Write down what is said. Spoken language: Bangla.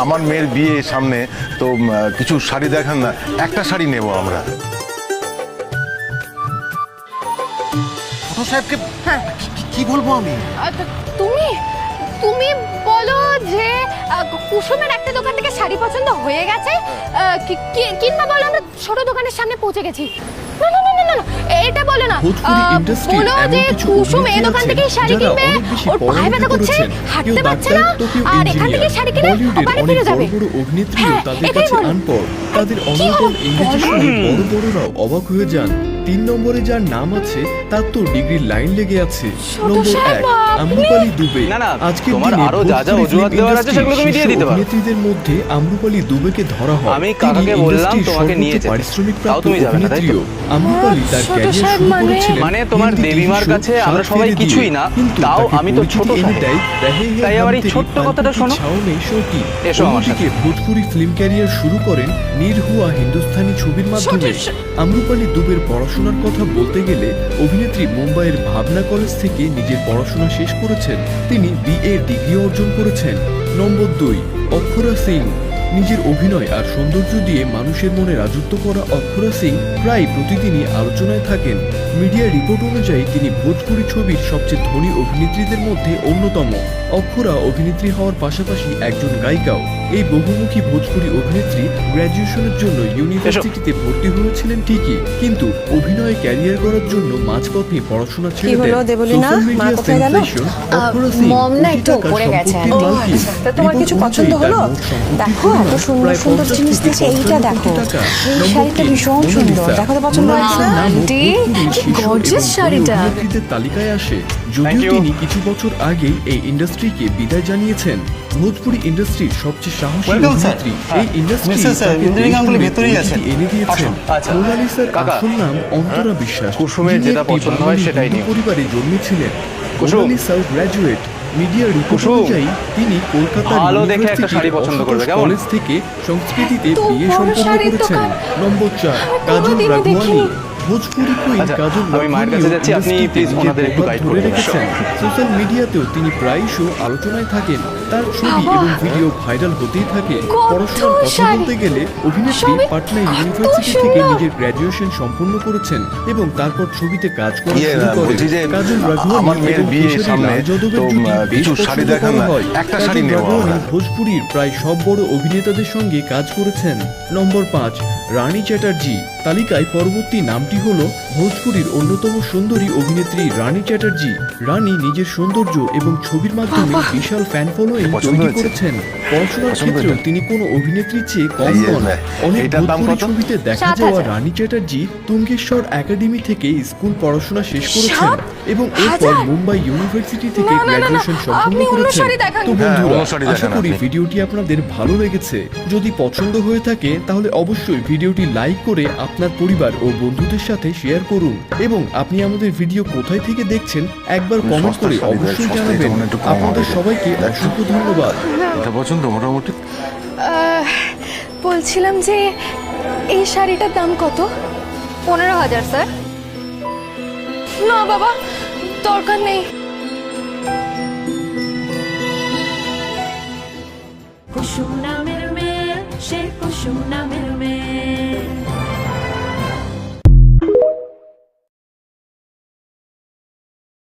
আমার মেয়ের বিয়ে সামনে, তো কিছু শাড়ি দেখান না, একটা শাড়ি নেব আমরা। ছোট সাহেবকে কি বলবো আমি? তুমি তুমি বলো যে কুসুমের একটা দোকান থেকে শাড়ি পছন্দ হয়ে গেছে, কিংবা বলো আমরা ছোট দোকানের সামনে পৌঁছে গেছি। না না না না না, এটা বলো না, বলো যে কুসুম এই দোকান থেকে শাড়ি কিনবে, ওর পায়ে ব্যথা করছে, হাঁটতে পারছে না, আর এখান থেকে শাড়ি কিনে বাড়ি ফিরে যাবে। অভিনেত্রীও তাদের কাছে আনপড়, তাদের অনর্গল ইংরেজি শুনে বড় বড়রাও অবাক হয়ে যান। 3 নম্বরে যার নাম আছে তার তো ডিগ্রির লাইন লেগে আছে। নম্বর 1 আম্রপালি দুবে। আজকে তোমার আরো যা যা অজুহাত দেওয়ার আছে সেগুলো তুমি দিয়ে দিতে পারো। অভিনেত্রীদের মধ্যে আম্রপালি দুবেকে ধরা হয়। আমি কাকাকে বললাম তোমাকে নিয়ে যেতে, পারিশ্রমিক তাও প্রাপ্ত তুমি যাবে না, তাই তো? আম্রপালি তার ক্যারিয়ার শুরু করেছিলেন। মানে তোমার দেবীমার কাছে আমরা সবাই কিছুই না, তাও আমি তো ছোট সাহেব। তাই আবার এই ছোট্ট কথাটা শোনো। এসো আমার সাথে। ভোজপুরি ফিল্ম ক্যারিয়ার শুরু করেন নিরহুয়া হিন্দুস্তানি ছবির মাধ্যমে। আম্রপালি দুবের পড়াশোনার কথা বলতে গেলে অভিনেত্রী মুম্বাইয়ের ভাবনা কলেজ থেকে নিজের পড়াশোনা শেষ করেছেন। তিনি বিএ ডিগ্রি অর্জন করেছেন। নম্বর 2 অক্ষরা সিং। নিজের অভিনয় আর সৌন্দর্য দিয়ে মানুষের মনে রাজত্ব করা অক্ষরা সিং প্রায় প্রতিদিনই আলোচনায় থাকেন। মিডিয়া রিপোর্ট অনুযায়ী তিনি ভোজপুরি ছবির সবচেয়ে ধনী অভিনেত্রীদের মধ্যে অন্যতম। অক্ষরা অভিনেত্রী হওয়ার পাশাপাশি একজন গায়িকাও। এই বহুমুখী ভোজপুরি অভিনেত্রী গ্র্যাজুয়েশনের জন্য ইউনিভার্সিটিতে ভর্তি হয়েছিলেন ঠিকই, কিন্তু অভিনয়ে ক্যারিয়ার করার জন্য মাঝপথে পড়াশোনা ছেড়ে দেন। Social media sensation Akshara Singh মম না একটু উপরে গেছে। তোমার কিছু পছন্দ হলো? দেখো এত সুন্দর সুন্দর জিনিস দিয়েছে, এইটা দেখো, এই শাড়িটা ভীষণ সুন্দর, দেখো তো পছন্দ হয়েছে? আন্টি গর্জিয়াস শাড়িটা। তালিকায় আসে। যদিও তিনি কিছু বছর আগেই এই ইন্ডাস্ট্রিকে বিদায় জানিয়েছেন। ভোজপুরি ইন্ডাস্ট্রির সবচেয়ে সাহসী অভিনেত্রী, এই ইন্ডাস্ট্রি এনে দিয়েছেন। মোনালিসার আসল নাম অন্তরা বিশ্বাস। কুসুমের যেটা পছন্দ হয় সেটাই নিও। পরিবারে জন্মেছিলেন। মোনালিসা গ্র্যাজুয়েট। মিডিয়া রিপোর্ট অনুযায়ী তিনি কলকাতার ভালো দেখে একটা শাড়ি পছন্দ করবে, কেমন? কলেজ থেকে সংস্কৃতিতে বিএ সম্পন্ন করেছেন। নম্বর 4 কাজল রাঘওয়ানি। ভোজপুরি কুইন কাজল আমি মায়ের কাছে যাচ্ছি, আপনি প্লিজ ওনাদের একটু গাইড করে রেখেছেন। সোশ্যাল মিডিয়াতেও তিনি প্রায়শই আলোচনায় থাকেন। তার ছবি এবং ভিডিও ভাইরাল হতেই থাকে। পড়াশোনার কথা বলতে গেলে অভিনেত্রী পাটনা ইউনিভার্সিটি থেকে নিজের গ্র্যাজুয়েশন সম্পন্ন করেছেন এবং তারপর ছবিতে কাজ করা শুরু করেন। কাজল রাঘওয়ানি এবং কেশরী লাল যাদবের জুটি বেশ পছন্দ করা হয়। কাজল রাঘওয়ানি ভোজপুরির প্রায় সব বড় অভিনেতাদের সঙ্গে কাজ করেছেন। নম্বর 5 রানী চ্যাটার্জি। তালিকায় পরবর্তী নামটি হলো ভোজপুরির অন্যতম সুন্দরী অভিনেত্রী রানী চ্যাটার্জি। রানী নিজের সৌন্দর্য এবং ছবির মাধ্যমে বিশাল ফ্যান ফলোইং তৈরি করেছেন। পড়াশোনার ক্ষেত্রেও তিনি কোনো অভিনেত্রীর চেয়ে কম নন। অনেক ভোজপুরি ছবিতে দেখা যাওয়া রানী চ্যাটার্জি তুঙ্গেশ্বর একাডেমি থেকে স্কুল পড়াশোনা শেষ করেছেন এবং এরপর মুম্বাই ইউনিভার্সিটি থেকে গ্র্যাজুয়েশন সম্পন্ন করেছেন। তো বন্ধুরা, আশা করি ভিডিওটি আপনাদের ভালো লেগেছে। যদি পছন্দ হয়ে থাকে তাহলে অবশ্যই ভিডিওটি লাইক করে আপনার পরিবার ও বন্ধুদের সাথে শেয়ার করুন এবং আপনি আমাদের ভিডিও কোথায় থেকে দেখছেন একবার কমেন্ট করে অবশ্যই জানাবেন। আপনাদের সবাইকে অসংখ্য ধন্যবাদ। এটা পছন্দ মোটামুটি। বলছিলাম যে এই শাড়িটার দাম কত? 15,000 স্যার। না বাবা, দরকার নেই। কুসুম নামের মেয়ে, সে কুসুম নামের